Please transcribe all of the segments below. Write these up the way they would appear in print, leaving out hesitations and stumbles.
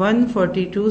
142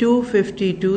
252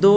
2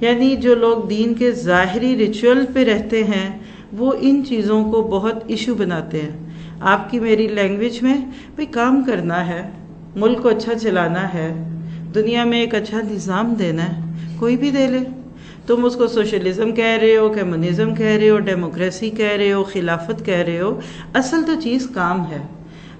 یعنی جو لوگ دین کے ظاہری ریچول پہ رہتے ہیں وہ ان چیزوں کو بہت ایشو بناتے ہیں. آپ کی میری لینگویج میں بھئی کام کرنا ہے، ملک کو اچھا چلانا ہے، دنیا میں ایک اچھا نظام دینا ہے، کوئی بھی دے لے. تم اس کو سوشلزم کہہ رہے ہو، کمیونزم کہہ رہے ہو، ڈیموکریسی کہہ رہے ہو، خلافت کہہ رہے ہو، اصل تو چیز کام ہے.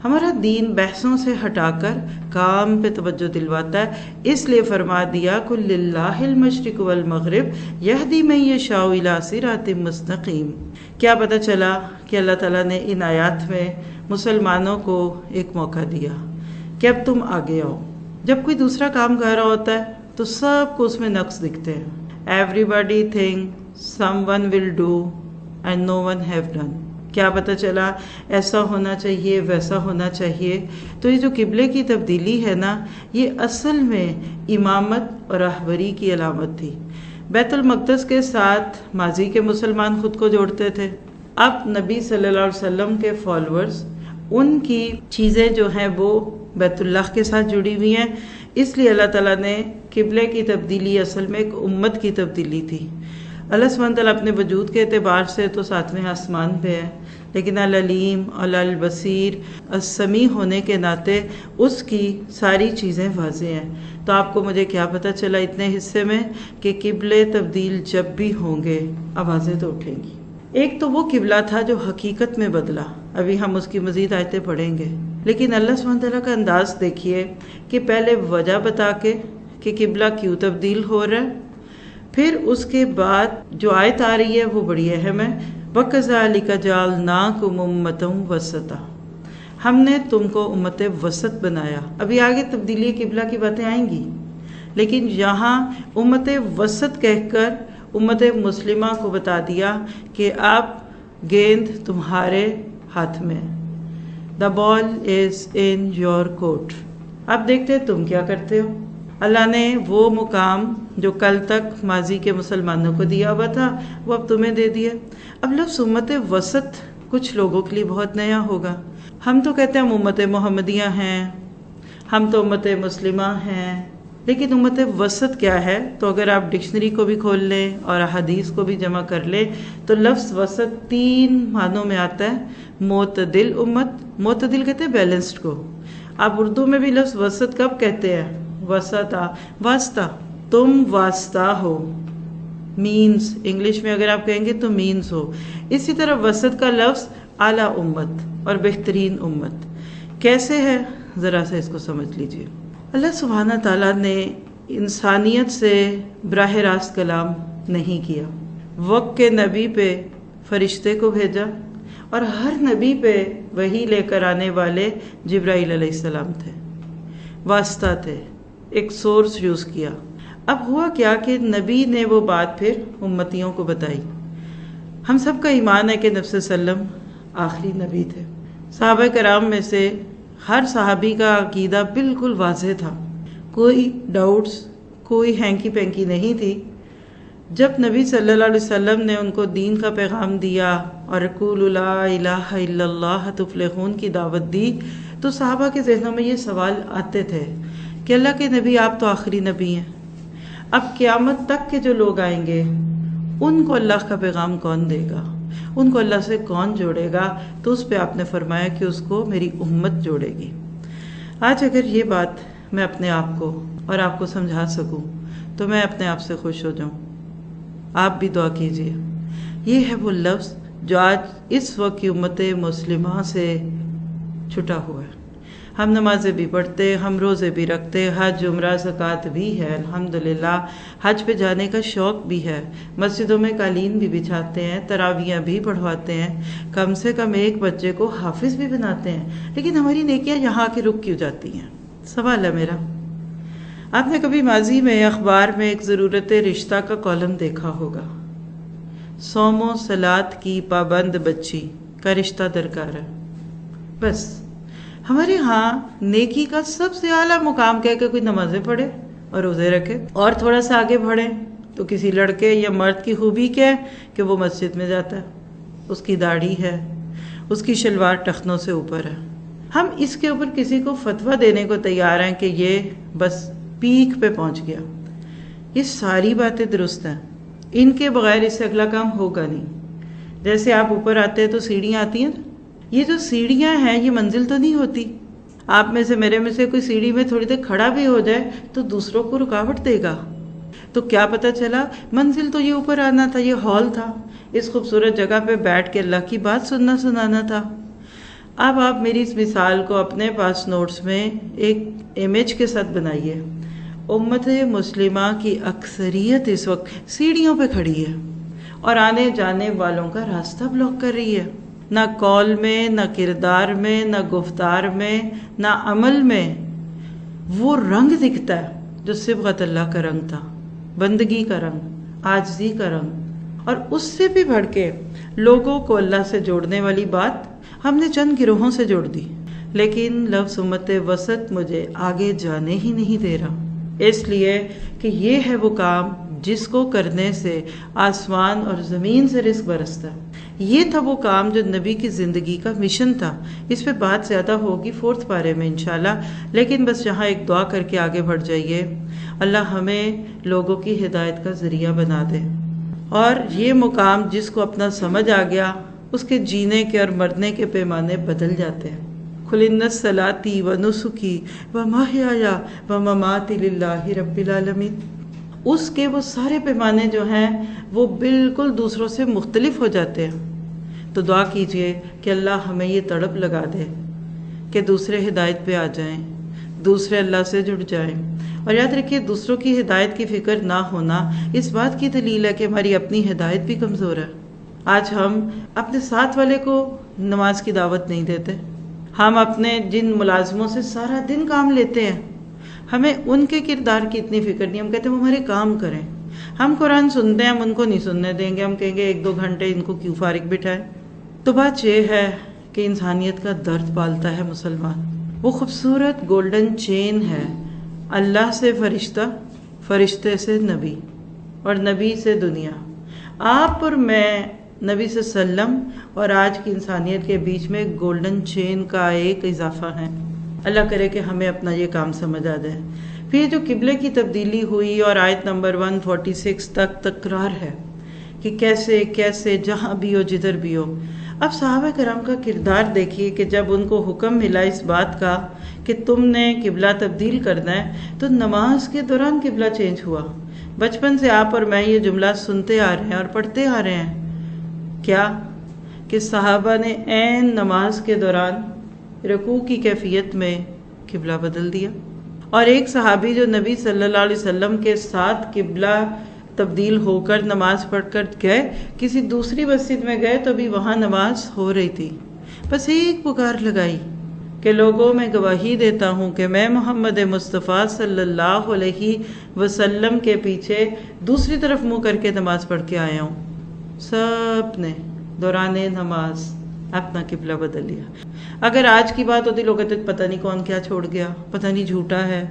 ہمارا دین بحثوں سے ہٹا کر کام پہ توجہ دلواتا ہے. اس لیے فرما دیا قُل لِلَّهِ الْمَشْرِقُ وَالْمَغْرِبُ يَهْدِي مَن يَشَاءُ إِلَىٰ صِرَاطٍ مُّسْتَقِيمٍ. کیا پتہ چلا کہ اللہ تعالیٰ نے ان آیات میں مسلمانوں کو ایک موقع دیا کہ اب تم آگے آؤ. جب کوئی دوسرا کام کر رہا ہوتا ہے تو سب کو اس میں نقص دکھتے ہیں. Everybody think someone will do and no one have done. کیا پتہ چلا ایسا ہونا چاہیے، ویسا ہونا چاہیے. تو یہ جو قبلے کی تبدیلی ہے نا، یہ اصل میں امامت اور رہبری کی علامت تھی. بیت المقدس کے ساتھ ماضی کے مسلمان خود کو جوڑتے تھے. اب نبی صلی اللہ علیہ وسلم کے فالورز، ان کی چیزیں جو ہیں وہ بیت اللہ کے ساتھ جڑی ہوئی ہیں. اس لیے اللہ تعالیٰ نے قبلے کی تبدیلی اصل میں ایک امت کی تبدیلی تھی. اللہ سبحانہ وتعالیٰ اپنے وجود کے اعتبار سے تو ساتویں آسمان پہ ہے، لیکن العلیم، البصیر، السمیع ہونے کے ناطے اس کی ساری چیزیں واضح ہیں. تو آپ کو مجھے کیا پتہ چلا اتنے حصے میں کہ قبلے تبدیل جب بھی ہوں گے آوازیں تو اٹھیں گی. ایک تو وہ قبلہ تھا جو حقیقت میں بدلا، ابھی ہم اس کی مزید آیتیں پڑھیں گے. لیکن اللہ سبحانہ تعالیٰ کا انداز دیکھیے کہ پہلے وجہ بتا کے کہ قبلہ کیوں تبدیل ہو رہا ہے، پھر اس کے بعد جو آیت آ رہی ہے وہ بڑی اہم ہے. وَكَذَلِكَ جَعَلْنَاكُمْ أُمَّةً وَسَطًا. ہم نے تم کو امت وسط بنایا. ابھی آگے تبدیلی قبلہ کی باتیں آئیں گی، لیکن یہاں امت وسط کہہ کر امت مسلمہ کو بتا دیا کہ اب گیند تمہارے ہاتھ میں، The ball is in your court. اب دیکھتے ہیں تم کیا کرتے ہو. اللہ نے وہ مقام جو کل تک ماضی کے مسلمانوں کو دیا ہوا تھا وہ اب تمہیں دے دیا. اب لفظ امت وسط کچھ لوگوں کے لیے بہت نیا ہوگا. ہم تو کہتے ہیں ہم امت محمدیہ ہیں، ہم تو امت مسلمہ ہیں، لیکن امت وسط کیا ہے؟ تو اگر آپ ڈکشنری کو بھی کھول لیں اور احادیث کو بھی جمع کر لیں تو لفظ وسط 3 معنوں میں آتا ہے. معتدل امت، معتدل کہتے ہیں بیلنسڈ کو. آپ اردو میں بھی لفظ وسط کب کہتے ہیں؟ وسطا، واسطہ، تم واسطہ ہو. مینز، انگلش میں اگر آپ کہیں گے تو مینز ہو. اسی طرح وسط کا لفظ اعلیٰ امت اور بہترین امت. کیسے ہے ذرا سا اس کو سمجھ لیجئے. اللہ سبحانہ تعالیٰ نے انسانیت سے براہ راست کلام نہیں کیا. وقت کے نبی پہ فرشتے کو بھیجا اور ہر نبی پہ وحی لے کر آنے والے جبرائیل علیہ السلام تھے، واسطہ تھے، ایک سورس یوز کیا. اب ہوا کیا کہ نبی نے وہ بات پھر امتیوں کو بتائی. ہم سب کا ایمان ہے کہ نبی صلی اللہ علیہ وسلم آخری نبی تھے. صحابہ کرام میں سے ہر صحابی کا عقیدہ بالکل واضح تھا، کوئی ڈاؤٹس، کوئی ہینکی پینکی نہیں تھی. جب نبی صلی اللہ علیہ وسلم نے ان کو دین کا پیغام دیا اور قولوا لا الہ الا اللہ تفلحون کی دعوت دی تو صحابہ کے ذہنوں میں یہ سوال آتے تھے کہ اللہ کے نبی آپ تو آخری نبی ہیں، اب قیامت تک کے جو لوگ آئیں گے ان کو اللہ کا پیغام کون دے گا، ان کو اللہ سے کون جوڑے گا؟ تو اس پہ آپ نے فرمایا کہ اس کو میری امت جوڑے گی. آج اگر یہ بات میں اپنے آپ کو اور آپ کو سمجھا سکوں تو میں اپنے آپ سے خوش ہو جاؤں. آپ بھی دعا کیجئے. یہ ہے وہ لفظ جو آج اس وقت کی امت مسلمہ سے چھٹا ہوا ہے. ہم نمازیں بھی پڑھتے، ہم روزے بھی رکھتے، حج عمرہ زکوٰۃ بھی ہے الحمدللہ، حج پہ جانے کا شوق بھی ہے، مسجدوں میں قالین بھی بچھاتے ہیں، تراویحیں بھی پڑھواتے ہیں، کم سے کم ایک بچے کو حافظ بھی بناتے ہیں. لیکن ہماری نیکیاں یہاں کے رک کیوں جاتی ہیں؟ سوال ہے میرا. آپ نے کبھی ماضی میں اخبار میں ایک ضرورت رشتہ کا کالم دیکھا ہوگا، صوم و صلات کی پابند بچی کا رشتہ درکار ہے. بس ہمارے ہاں نیکی کا سب سے اعلیٰ مقام کہہ کے کوئی نمازیں پڑھے اور روزے رکھے، اور تھوڑا سا آگے بڑھیں تو کسی لڑکے یا مرد کی خوبی کیا ہے کہ وہ مسجد میں جاتا ہے، اس کی داڑھی ہے، اس کی شلوار ٹخنوں سے اوپر ہے. ہم اس کے اوپر کسی کو فتویٰ دینے کو تیار ہیں کہ یہ بس پیک پہ پہنچ گیا. یہ ساری باتیں درست ہیں، ان کے بغیر اس سے اگلا کام ہوگا نہیں۔ جیسے آپ اوپر آتے ہیں تو سیڑھیاں آتی ہیں، یہ جو سیڑھیاں ہیں یہ منزل تو نہیں ہوتی۔ آپ میں سے میرے میں سے کوئی سیڑھی میں تھوڑی دیر کھڑا بھی ہو جائے تو دوسروں کو رکاوٹ دے گا، تو کیا پتہ چلا منزل تو یہ اوپر آنا تھا، یہ ہال تھا، اس خوبصورت جگہ پہ بیٹھ کے اللہ کی بات سنانا تھا۔ اب آپ میری اس مثال کو اپنے پاس نوٹس میں ایک امیج کے ساتھ بنائیے۔ امت مسلمہ کی اکثریت اس وقت سیڑھیوں پہ کھڑی ہے اور آنے جانے والوں کا راستہ بلاک کر رہی ہے۔ نہ قول میں، نہ کردار میں، نہ گفتار میں، نہ عمل میں وہ رنگ دکھتا ہے جو صبغت اللہ کا رنگ تھا، بندگی کا رنگ، عاجزی کا رنگ۔ اور اس سے بھی بڑھ کے لوگوں کو اللہ سے جوڑنے والی بات ہم نے چند گروہوں سے جوڑ دی، لیکن لفظ امت وسط مجھے آگے جانے ہی نہیں دے رہا، اس لیے کہ یہ ہے وہ کام جس کو کرنے سے آسمان اور زمین سے رزق برستا ہے۔ یہ تھا وہ کام جو نبی کی زندگی کا مشن تھا۔ اس پہ بات زیادہ ہوگی 4 پارے میں انشاءاللہ، لیکن بس یہاں ایک دعا کر کے آگے بڑھ جائیے، اللہ ہمیں لوگوں کی ہدایت کا ذریعہ بنا دے، اور یہ مقام جس کو اپنا سمجھ آ گیا اس کے جینے کے اور مرنے کے پیمانے بدل جاتے ہیں۔ قُلْ إِنَّ صَلَاتِي وَنُسُكِي وَمَحْيَايَ وَمَمَاتِي لِلَّهِ رَبِّ الْعَالَمِينَ، اس کے وہ سارے پیمانے جو ہیں وہ بالکل دوسروں سے مختلف ہو جاتے ہیں۔ تو دعا کیجئے کہ اللہ ہمیں یہ تڑپ لگا دے کہ دوسرے ہدایت پہ آ جائیں، دوسرے اللہ سے جڑ جائیں۔ اور یاد رکھیے دوسروں کی ہدایت کی فکر نہ ہونا اس بات کی دلیل ہے کہ ہماری اپنی ہدایت بھی کمزور ہے۔ آج ہم اپنے ساتھ والے کو نماز کی دعوت نہیں دیتے، ہم اپنے جن ملازموں سے سارا دن کام لیتے ہیں ہمیں ان کے کردار کی اتنی فکر نہیں، ہم کہتے ہیں وہ ہمارے کام کریں۔ ہم قرآن سنتے ہیں، ہم ان کو نہیں سننے دیں گے، ہم کہیں گے 1-2 گھنٹے ان کو کیوں فارغ بٹھائیں۔ تو بات یہ ہے کہ انسانیت کا درد پالتا ہے مسلمان، وہ خوبصورت گولڈن چین ہے، اللہ سے فرشتہ، فرشتے سے نبی، اور نبی سے دنیا۔ آپ اور میں نبی صلی اللہ علیہ وسلم اور آج کی انسانیت کے بیچ میں گولڈن چین کا ایک اضافہ ہے۔ اللہ کرے کہ ہمیں اپنا یہ کام سمجھ آ جائے۔ پھر جو قبلے کی تبدیلی ہوئی اور آیت نمبر 146 تک تکرار ہے کہ کیسے کیسے جہاں بھی ہو جدھر بھی ہو۔ اب صحابہ کرام کا کردار دیکھیے کہ جب ان کو حکم ملا اس بات کا کہ تم نے قبلہ تبدیل کرنا ہے تو نماز کے دوران قبلہ چینج ہوا۔ بچپن سے آپ اور میں یہ جملہ سنتے آ رہے ہیں اور پڑھتے آ رہے ہیں، کیا کہ صحابہ نے عین نماز کے دوران رکوع کی کیفیت میں قبلہ بدل دیا۔ اور ایک صحابی جو نبی صلی اللہ علیہ وسلم کے ساتھ قبلہ تبدیل ہو کر نماز پڑھ کر گئے، کسی دوسری مسجد میں گئے تو بھی وہاں نماز ہو رہی تھی، بس ایک پکار لگائی کہ لوگوں میں گواہی دیتا ہوں کہ میں محمد مصطفیٰ صلی اللہ علیہ وسلم کے پیچھے دوسری طرف منہ کر کے نماز پڑھ کے آیا ہوں۔ سب نے دوران نماز اپنا قبلہ بدل لیا۔ اگر آج کی بات ہوتی لوگ کہتے پتہ نہیں کون کیا چھوڑ گیا، پتہ نہیں جھوٹا ہے۔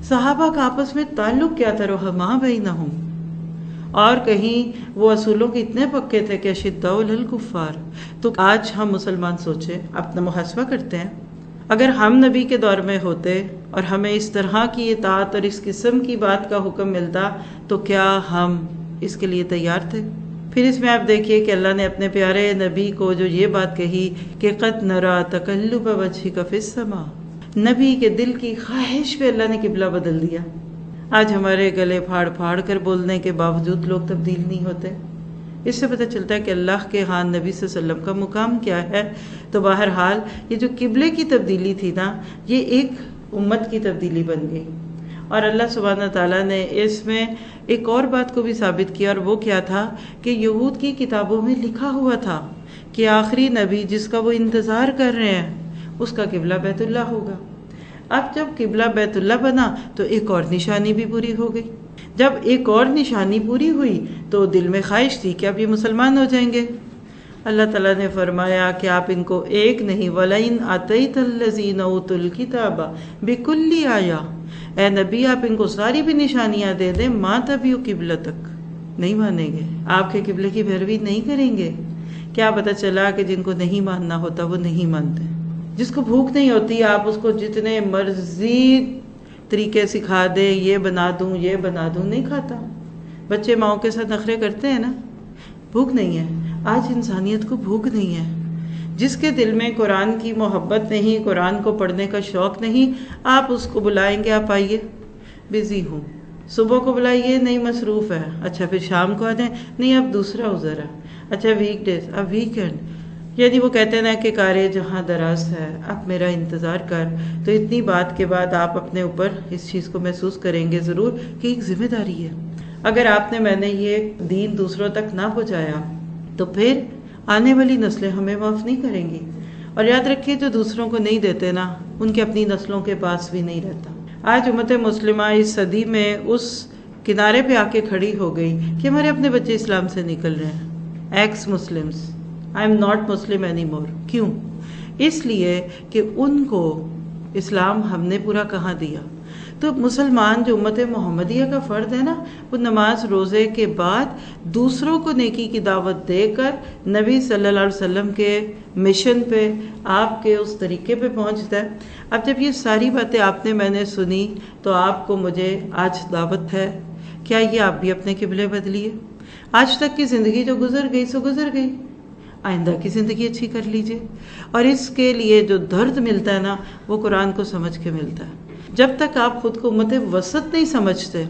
صحابہ کا آپس میں تعلق کیا تھا، رحماء بینہم، اور کہیں وہ اصولوں کے اتنے پکے تھے کہ اشداء علی الکفار۔ تو آج ہم مسلمان سوچیں، اپنا محاسبہ کرتے ہیں، اگر ہم نبی کے دور میں ہوتے اور ہمیں اس طرح کی اطاعت اور اس قسم کی بات کا حکم ملتا تو کیا ہم اس کے لیے تیار تھے؟ پھر اس میں آپ دیکھیے کہ اللہ نے اپنے پیارے نبی کو جو یہ بات کہی کہ قد نرا تقلب وجہک فی السماء، نبی کے دل کی خواہش پہ اللہ نے قبلہ بدل دیا۔ آج ہمارے گلے پھاڑ پھاڑ کر بولنے کے باوجود لوگ تبدیل نہیں ہوتے۔ اس سے پتہ چلتا ہے کہ اللہ کے ہاں نبی صلی اللہ علیہ وسلم کا مقام کیا ہے۔ تو بہرحال یہ جو قبلے کی تبدیلی تھی نا، یہ ایک امت کی تبدیلی بن گئی، اور اللہ سبحانہ تعالیٰ نے اس میں ایک اور بات کو بھی ثابت کیا، اور وہ کیا تھا کہ یہود کی کتابوں میں لکھا ہوا تھا کہ آخری نبی جس کا وہ انتظار کر رہے ہیں اس کا قبلہ بیت اللہ ہوگا۔ اب جب قبلہ بیت اللہ بنا تو ایک اور نشانی بھی پوری ہو گئی۔ جب ایک اور نشانی پوری ہوئی تو دل میں خواہش تھی کہ اب یہ مسلمان ہو جائیں گے۔ اللہ تعالیٰ نے فرمایا کہ آپ ان کو ایک نہیں، وَلَئِنْ أَتَيْتَ الَّذِينَ أُوتُوا الْكِتَابَ بِكُلِّ آیَةٍ، اے نبی آپ ان کو ساری بھی نشانیاں دے دیں، مَا تَبِعُوا قِبْلَتَک، نہیں مانیں گے، آپ کے قبلے کی پیروی نہیں کریں گے۔ کیا پتہ چلا کہ جن کو نہیں ماننا ہوتا وہ نہیں مانتے۔ جس کو بھوک نہیں ہوتی آپ اس کو جتنے مرضی طریقے سکھا دے، یہ بنا دوں یہ بنا دوں، نہیں کھاتا۔ بچے ماؤں کے ساتھ نخرے کرتے ہیں نا، بھوک نہیں ہے۔ آج انسانیت کو بھوک نہیں ہے۔ جس کے دل میں قرآن کی محبت نہیں، قرآن کو پڑھنے کا شوق نہیں، آپ اس کو بلائیں گے، آپ آئیے، بزی ہوں، صبح کو بلائیے، نہیں مصروف ہے، اچھا پھر شام کو آ جائیں، نہیں اب دوسرا عذر ہے، اچھا ویک ڈیز، اب ویکینڈ، یعنی وہ کہتے ہیں نا کہ کارے جہاں دراز ہے اب میرا انتظار کر۔ تو اتنی بات کے بعد آپ اپنے اوپر اس چیز کو محسوس کریں گے ضرور کہ ایک ذمہ داری ہے۔ اگر آپ نے میں نے یہ دین دوسروں تک نہ پہنچایا تو پھر آنے والی نسلیں ہمیں معاف نہیں کریں گی۔ اور یاد رکھیے جو دوسروں کو نہیں دیتے نا، ان کے اپنی نسلوں کے پاس بھی نہیں رہتا۔ آج امت مسلمہ اس صدی میں اس کنارے پہ آ کے کھڑی ہو گئی کہ ہمارے اپنے بچے اسلام سے نکل رہے ہیں، x Muslims, I am not Muslim any more. کیوں؟ اس لیے کہ ان کو اسلام ہم نے پورا کہاں دیا۔ تو مسلمان جو امت محمدیہ کا فرد ہے نا، وہ نماز روزے کے بعد دوسروں کو نیکی کی دعوت دے کر نبی صلی اللہ علیہ وسلم کے مشن پہ، آپ کے اس طریقے پہ پہنچتا ہے۔ اب جب یہ ساری باتیں آپ نے میں نے سنی تو آپ کو مجھے آج دعوت ہے، کیا یہ آپ بھی اپنے قبلے بدلیے؟ آج تک کی زندگی جو گزر گئی سو گزر گئی، آئندہ کی زندگی اچھی کر لیجئے۔ اور اس کے لیے جو درد ملتا ہے نا، وہ قرآن کو سمجھ کے ملتا ہے۔ جب تک آپ خود کو امت وسط نہیں سمجھتے،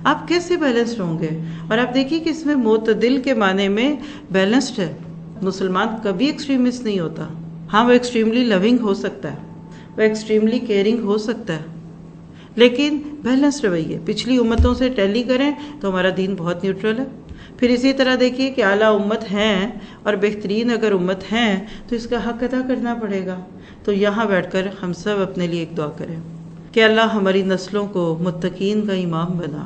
آپ کیسے بیلنسڈ ہوں گے؟ اور آپ دیکھیے کہ اس میں معتدل کے معنی میں بیلنسڈ ہے۔ مسلمان کبھی ایکسٹریمسٹ نہیں ہوتا۔ ہاں وہ ایکسٹریملی لوننگ ہو سکتا ہے، وہ ایکسٹریملی کیئرنگ ہو سکتا ہے، لیکن بیلنسڈ رویے۔ پچھلی امتوں سے ٹیلی کریں تو ہمارا دین بہت نیوٹرل ہے۔ پھر اسی طرح دیکھیے کہ اعلیٰ امت ہیں اور بہترین اگر امت ہیں تو اس کا حق ادا کرنا پڑے گا۔ تو یہاں بیٹھ کر ہم سب اپنے لیے ایک دعا کریں کہ اللہ ہماری نسلوں کو متقین کا امام بنا۔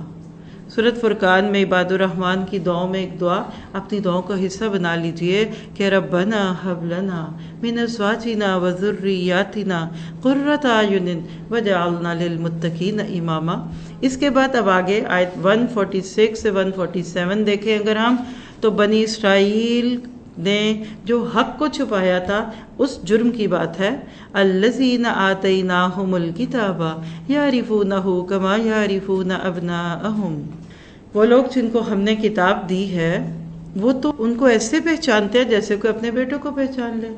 سورۃ فرقان میں عباد الرحمن کی دعاؤں میں ایک دعا اپنی دعاؤں کا حصہ بنا لیجئے کہ ربنا ہب لنا من ازواجنا وذریاتنا قرۃ اعین وجعلنا للمتقین اماما۔ اس کے بعد اب آگے آیت 146 سے 147 دیکھیں اگر ہم، تو بنی اسرائیل نے جو حق کو چھپایا تھا اس جرم کی بات ہے۔ الذین آتیناہم الکتاب یعرفونہ کما یعرفون ابناءہم۔ وہ لوگ جن کو ہم نے کتاب دی ہے وہ تو ان کو ایسے پہچانتے ہیں جیسے کوئی اپنے بیٹوں کو پہچان لے۔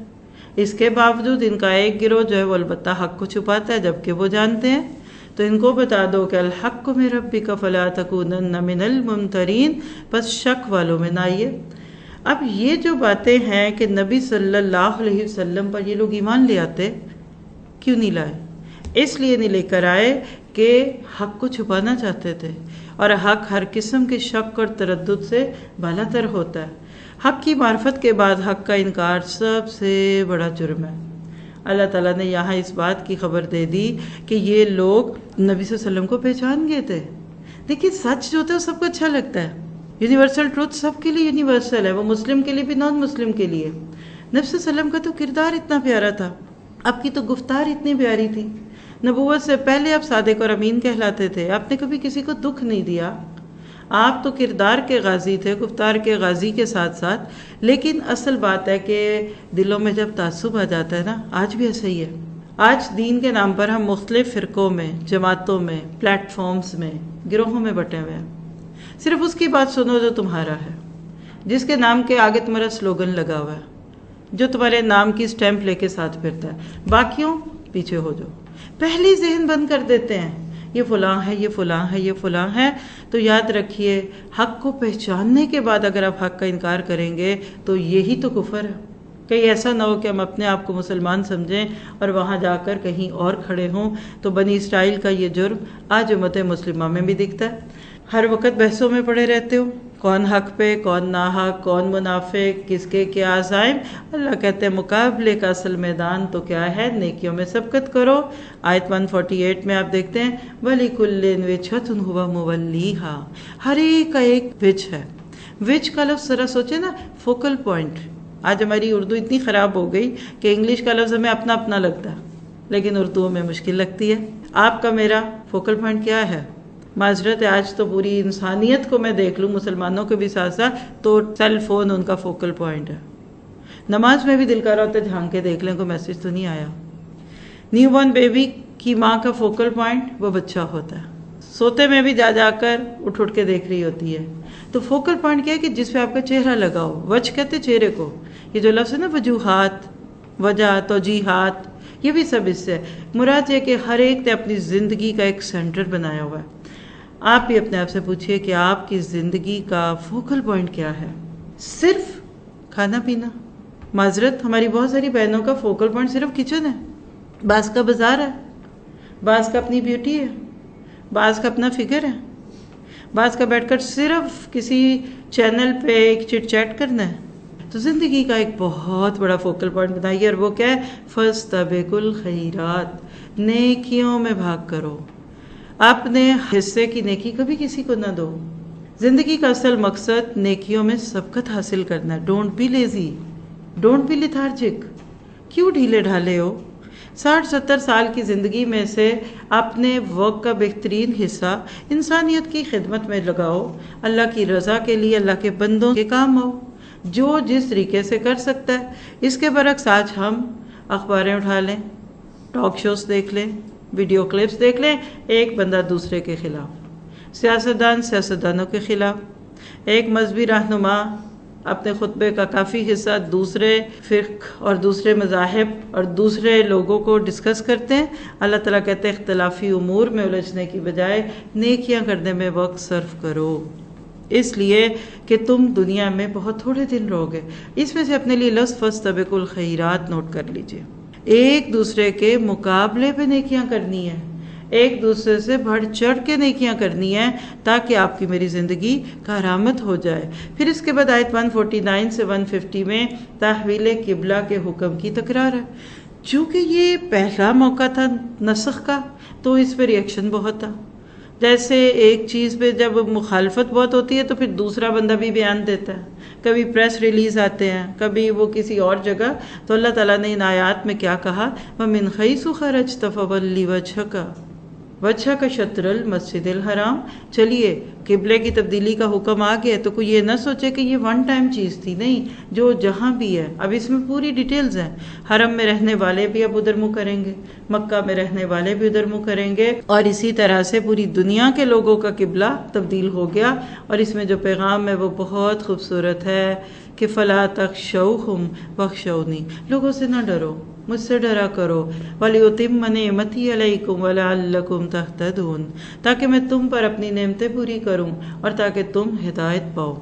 اس کے باوجود ان کا ایک گروہ جو ہے وہ البتہ حق کو چھپاتا ہے جبکہ وہ جانتے ہیں۔ تو ان کو بتا دو کہ الحق من ربک فلا تکونن من الممترین، بس شک والوں میں نہ آئیے۔ اب یہ جو باتیں ہیں کہ نبی صلی اللہ علیہ وسلم پر یہ لوگ ایمان لے آتے، کیوں نہیں لائے؟ اس لیے نہیں لے کر آئے کہ حق کو چھپانا چاہتے تھے، اور حق ہر قسم کے شک اور تردد سے بالا تر ہوتا ہے۔ حق کی معرفت کے بعد حق کا انکار سب سے بڑا جرم ہے۔ اللہ تعالیٰ نے یہاں اس بات کی خبر دے دی کہ یہ لوگ نبی صلی اللہ علیہ وسلم کو پہچان گئے تھے۔ دیکھیے سچ جو ہوتا ہے سب کو اچھا لگتا ہے، یونیورسل ٹروتھ سب کے لیے یونیورسل ہے، وہ مسلم کے لیے بھی نان مسلم کے لیے۔ نبی صلی اللہ علیہ وسلم کا تو کردار اتنا پیارا تھا، آپ کی تو گفتار اتنی پیاری تھی، نبوت سے پہلے آپ صادق اور امین کہلاتے تھے، آپ نے کبھی کسی کو دکھ نہیں دیا، آپ تو کردار کے غازی تھے، گفتار کے غازی کے ساتھ ساتھ۔ لیکن اصل بات ہے کہ دلوں میں جب تعصب آ جاتا ہے نا، آج بھی ایسا ہی ہے۔ آج دین کے نام پر ہم مختلف فرقوں میں، جماعتوں میں، پلیٹ فارمز میں، گروہوں میں بٹے ہوئے ہیں۔ صرف اس کی بات سنو جو تمہارا ہے، جس کے نام کے آگے تمہارا سلوگن لگا ہوا ہے، جو تمہارے نام کی سٹیمپ لے کے ساتھ پھرتا ہے، باقیوں پیچھے ہو جاؤ۔ پہلی ذہن بند کر دیتے ہیں، یہ فلاں ہے، یہ فلاں ہے، یہ فلاں ہے۔ تو یاد رکھیے حق کو پہچاننے کے بعد اگر آپ حق کا انکار کریں گے تو یہی تو کفر ہے۔ کہیں ایسا نہ ہو کہ ہم اپنے آپ کو مسلمان سمجھیں اور وہاں جا کر کہیں اور کھڑے ہوں۔ تو بنی اسرائیل کا یہ جرم آج امت مسلمہ میں بھی دکھتا ہے۔ ہر وقت بحثوں میں پڑے رہتے ہو، کون حق پہ، کون ناحق، کون منافق، کس کے کیا عزائم۔ اللہ کہتے ہیں مقابلے کا اصل میدان تو کیا ہے، نیکیوں میں سبقت کرو۔ آیت 148 میں آپ دیکھتے ہیں وَلِكُلٍّ وِجْهَةٌ هُوَ مُوَلِّيهَا، ہر ایک کا ایک وجھ ہے۔ وجھ کا لفظ ذرا سوچیں نا، فوکل پوائنٹ۔ آج ہماری اردو اتنی خراب ہو گئی کہ انگلش کا لفظ ہمیں اپنا اپنا لگتا ہے، لیکن اردو میں مشکل لگتی ہے۔ آپ کا میرا فوکل پوائنٹ کیا ہے؟ معذرت ہے، آج تو پوری انسانیت کو میں دیکھ لوں، مسلمانوں کے بھی ساتھ ساتھ، تو سیل فون ان کا فوکل پوائنٹ ہے۔ نماز میں بھی دل کر رہا ہوتا ہے جھانک کے دیکھ لیں کوئی میسج تو نہیں آیا۔ نیو بورن بیبی کی ماں کا فوکل پوائنٹ وہ بچہ ہوتا ہے. سوتے میں بھی جا جا کر اٹھ اٹھ کے دیکھ رہی ہوتی ہے. تو فوکل پوائنٹ کیا ہے کہ جس پہ آپ کا چہرہ لگا ہو. وجہ کہتے چہرے کو. یہ جو لفظ ہے نا وجوہات، وجہ، توجیحات، یہ بھی سب اس سے مراد یہ کہ ہر ایک نے اپنی زندگی کا ایک سینٹر بنایا ہوا ہے. آپ بھی اپنے آپ سے پوچھئے کہ آپ کی زندگی کا فوکل پوائنٹ کیا ہے؟ صرف کھانا پینا؟ معذرت، ہماری بہت ساری بہنوں کا فوکل پوائنٹ صرف کچن ہے. بعض کا بازار ہے، بعض کا اپنی بیوٹی ہے، بعض کا اپنا فگر ہے، بعض کا بیٹھ کر صرف کسی چینل پہ ایک چٹ چیٹ کرنا ہے. تو زندگی کا ایک بہت بڑا فوکل پوائنٹ بنائیے، اور وہ کیا ہے؟ فاستبقوا الخیرات، نیکیوں میں بھاگ کرو. اپنے حصے کی نیکی کبھی کسی کو نہ دو. زندگی کا اصل مقصد نیکیوں میں سبقت حاصل کرنا ہے. Don't be lazy, don't be lethargic. کیوں ڈھیلے ڈھالے ہو؟ 60-70 سال کی زندگی میں سے اپنے وقت کا بہترین حصہ انسانیت کی خدمت میں لگاؤ. اللہ کی رضا کے لیے، اللہ کے بندوں کے کام آؤ، جو جس طریقے سے کر سکتا ہے. اس کے برعکس آج ہم اخباریں اٹھا لیں، ٹاک شوز دیکھ لیں، ویڈیو کلپس دیکھ لیں، ایک بندہ دوسرے کے خلاف، سیاستدان سیاستدانوں کے خلاف، ایک مذہبی رہنما اپنے خطبے کا کافی حصہ دوسرے فرق اور دوسرے مذاہب اور دوسرے لوگوں کو ڈسکس کرتے ہیں. اللہ تعالیٰ کہتے ہیں اختلافی امور میں الجھنے کی بجائے نیکیاں کرنے میں وقت صرف کرو، اس لیے کہ تم دنیا میں بہت تھوڑے دن رہو گے. اس میں سے اپنے لیے لفظ فاستبقوا الخیرات نوٹ کر لیجئے. ایک دوسرے کے مقابلے پہ نیکیاں کرنی ہیں، ایک دوسرے سے بڑھ چڑھ کے نیکیاں کرنی ہیں، تاکہ آپ کی میری زندگی کارآمد ہو جائے. پھر اس کے بعد آیت 149 سے 150 میں تحویل قبلہ کے حکم کی تکرار ہے. چونکہ یہ پہلا موقع تھا نسخ کا، تو اس پہ ریئیکشن بہت تھا. جیسے ایک چیز پہ جب مخالفت بہت ہوتی ہے تو پھر دوسرا بندہ بھی بیان دیتا ہے، کبھی پریس ریلیز آتے ہیں، کبھی وہ کسی اور جگہ. تو اللہ تعالیٰ نے ان آیات میں کیا کہا؟ وَمِنْ حَيْثُ خَرَجْتَ فَوَلِّ وَجْهَكَ شَطْرَ الْمَسْجِدِ الْحَرَامِ. چلیے قبلے کی تبدیلی کا حکم آ گیا تو کوئی یہ نہ سوچے کہ یہ ون ٹائم چیز تھی، نہیں، جو جہاں بھی ہے. اب اس میں پوری ڈیٹیلز ہیں. حرم میں رہنے والے بھی اب ادھر منہ کریں گے، مکہ میں رہنے والے بھی ادھر منہ کریں گے، اور اسی طرح سے پوری دنیا کے لوگوں کا قبلہ تبدیل ہو گیا. اور اس میں جو پیغام ہے وہ بہت خوبصورت ہے کہ فَلَا تَخْشَوْهُمْ وَاخْشَوْنِي، لوگوں سے نہ ڈرو، مجھ سے ڈرا کرو. وَلِيُتِمَّ نِعْمَتِي عَلَيْكُمْ وَلَعَلَّكُمْ تَهْتَدُونَ، تاکہ میں تم پر اپنی نعمتیں پوری کروں اور تاکہ تم ہدایت پاؤ.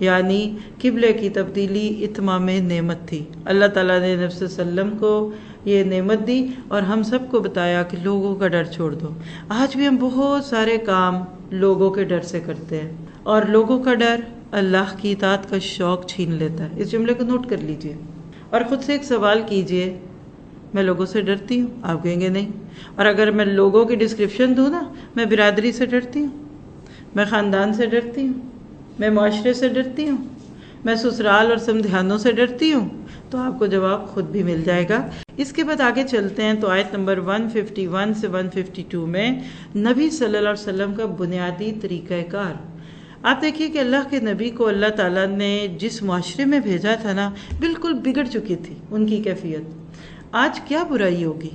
یعنی قبلے کی تبدیلی اتمام نعمت تھی. اللہ تعالیٰ نے نبی صلی اللہ علیہ وسلم کو یہ نعمت دی اور ہم سب کو بتایا کہ لوگوں کا ڈر چھوڑ دو. آج بھی ہم بہت سارے کام لوگوں کے ڈر سے کرتے ہیں، اور لوگوں کا ڈر اللہ کی اطاعت کا شوق چھین لیتا ہے. اس جملے کو نوٹ کر لیجئے اور خود سے ایک سوال کیجئے، میں لوگوں سے ڈرتی ہوں؟ آپ کہیں گے نہیں. اور اگر میں لوگوں کی ڈسکرپشن دوں نا، میں برادری سے ڈرتی ہوں، میں خاندان سے ڈرتی ہوں، میں معاشرے سے ڈرتی ہوں، میں سسرال اور سمدھیانوں سے ڈرتی ہوں، تو آپ کو جواب خود بھی مل جائے گا. اس کے بعد آگے چلتے ہیں تو آیت نمبر 151 سے 152 میں نبی صلی اللہ علیہ وسلم کا بنیادی طریقہ کار. آپ دیکھیے کہ اللہ کے نبی کو اللہ تعالیٰ نے جس معاشرے میں بھیجا تھا نا، بالکل بگڑ چکی تھی ان کی کیفیت. آج کیا برائی ہوگی؟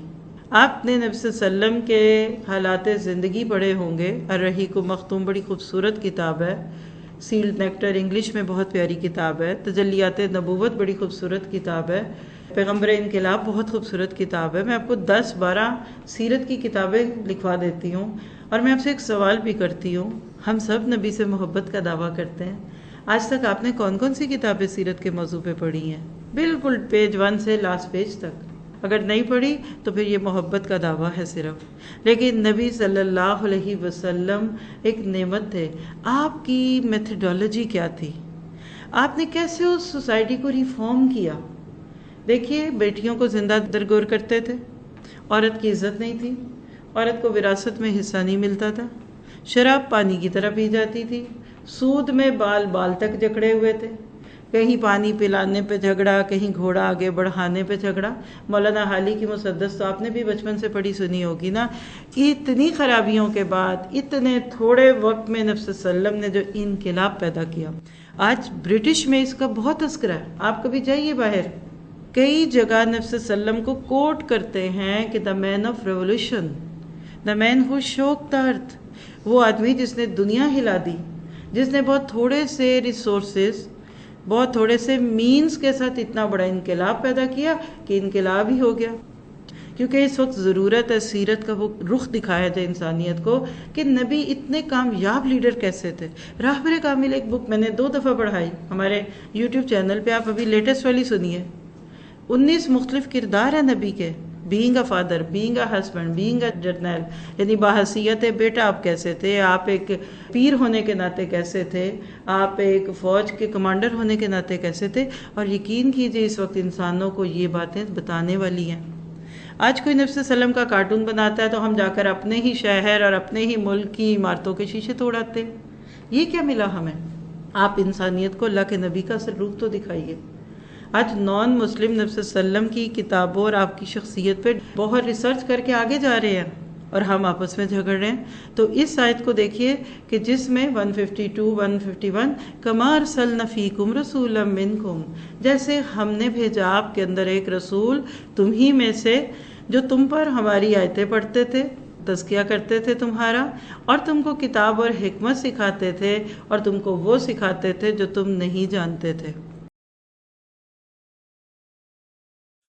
آپ نے نبی صلی اللہ علیہ وسلم کے حالات زندگی پڑھے ہوں گے. الرحیق مختوم بڑی خوبصورت کتاب ہے. سیلڈ نیکٹر انگلش میں بہت پیاری کتاب ہے. تجلیات نبوت بڑی خوبصورت کتاب ہے. پیغمبر انقلاب بہت خوبصورت کتاب ہے. میں آپ کو 10-12 سیرت کی کتابیں لکھوا دیتی ہوں، اور میں آپ سے ایک سوال بھی کرتی ہوں. ہم سب نبی سے محبت کا دعویٰ کرتے ہیں. آج تک آپ نے کون کون سی کتابیں سیرت کے موضوع پہ پڑھی ہیں؟ بالکل پیج 1 سے لاسٹ پیج تک. اگر نہیں پڑھی تو پھر یہ محبت کا دعویٰ ہے صرف. لیکن نبی صلی اللہ علیہ وسلم ایک نعمت تھے. آپ کی میتھڈالوجی کیا تھی؟ آپ نے کیسے اس سوسائٹی کو ریفارم کیا؟ دیکھیے، بیٹیوں کو زندہ درگور کرتے تھے، عورت کی عزت نہیں تھی، عورت کو وراثت میں حصہ نہیں ملتا تھا، شراب پانی کی طرح پی جاتی تھی، سود میں بال بال تک جکڑے ہوئے تھے، کہیں پانی پلانے پہ جھگڑا، کہیں گھوڑا آگے بڑھانے پہ جھگڑا. مولانا حالی کی مسدس تو آپ نے بھی بچپن سے پڑھی سنی ہوگی نا. اتنی خرابیوں کے بعد اتنے تھوڑے وقت میں نبی صلی اللہ علیہ وسلم نے جو انقلاب پیدا کیا. آج برٹش میں اس کا بہت تذکرہ ہے. آپ کبھی جائیے باہر، کئی جگہ نبی صلی اللہ علیہ وسلم کو کوٹ کرتے ہیں کہ the man of revolution. the man who shook the earth, وہ آدمی جس نے دنیا ہلا دی، جس نے بہت تھوڑے سے ریسورسز، بہت تھوڑے سے مینز کے ساتھ اتنا بڑا انقلاب پیدا کیا کہ انقلاب ہی ہو گیا. کیونکہ اس وقت ضرورت ہے سیرت کا وہ رخ دکھایا جائے انسانیت کو کہ نبی اتنے کامیاب لیڈر کیسے تھے. راہبر کامل ایک بک میں نے 2 دفعہ پڑھائی ہمارے یوٹیوب چینل پہ، آپ ابھی لیٹسٹ والی سنیے. 19 مختلف کردار ہیں نبی کے، being a father, being a husband, being a جرنیل، یعنی باحثیت بیٹا آپ کیسے تھے، آپ ایک پیر ہونے کے ناطے کیسے تھے، آپ ایک فوج کے کمانڈر ہونے کے ناطے کیسے تھے. اور یقین کیجئے اس وقت انسانوں کو یہ باتیں بتانے والی ہیں. آج کوئی نبی صلی اللہ علیہ وسلم کا کارٹون بناتا ہے تو ہم جا کر اپنے ہی شہر اور اپنے ہی ملک کی عمارتوں کے شیشے توڑ آتے ہیں. یہ کیا ملا ہمیں؟ آپ انسانیت کو اللہ کے نبی کا اصل روپ تو دکھائیے. آج نان مسلم نبی صلی اللہ علیہ وسلم کی کتابوں اور آپ کی شخصیت پہ بہت ریسرچ کر کے آگے جا رہے ہیں اور ہم آپس میں جھگڑ رہے ہیں. تو اس آیت کو دیکھیے کہ جس میں 152 151 کما ارسلنا فیکم رسولا منکم، جیسے ہم نے بھیجا آپ کے اندر ایک رسول تم ہی میں سے، جو تم پر ہماری آیتیں پڑھتے تھے، تزکیہ کرتے تھے تمہارا، اور تم کو کتاب اور حکمت سکھاتے تھے، اور تم کو وہ سکھاتے تھے جو تم نہیں جانتے تھے.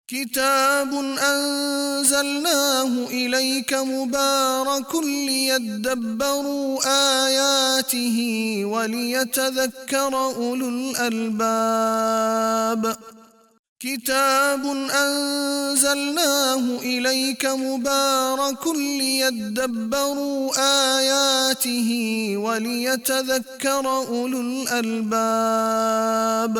كتاب أنزلناه إليك مبارك ليدبروا آياته وليتذكر أولو الألباب. كتاب أنزلناه إليك مبارك ليدبروا آياته وليتذكر أولو الألباب.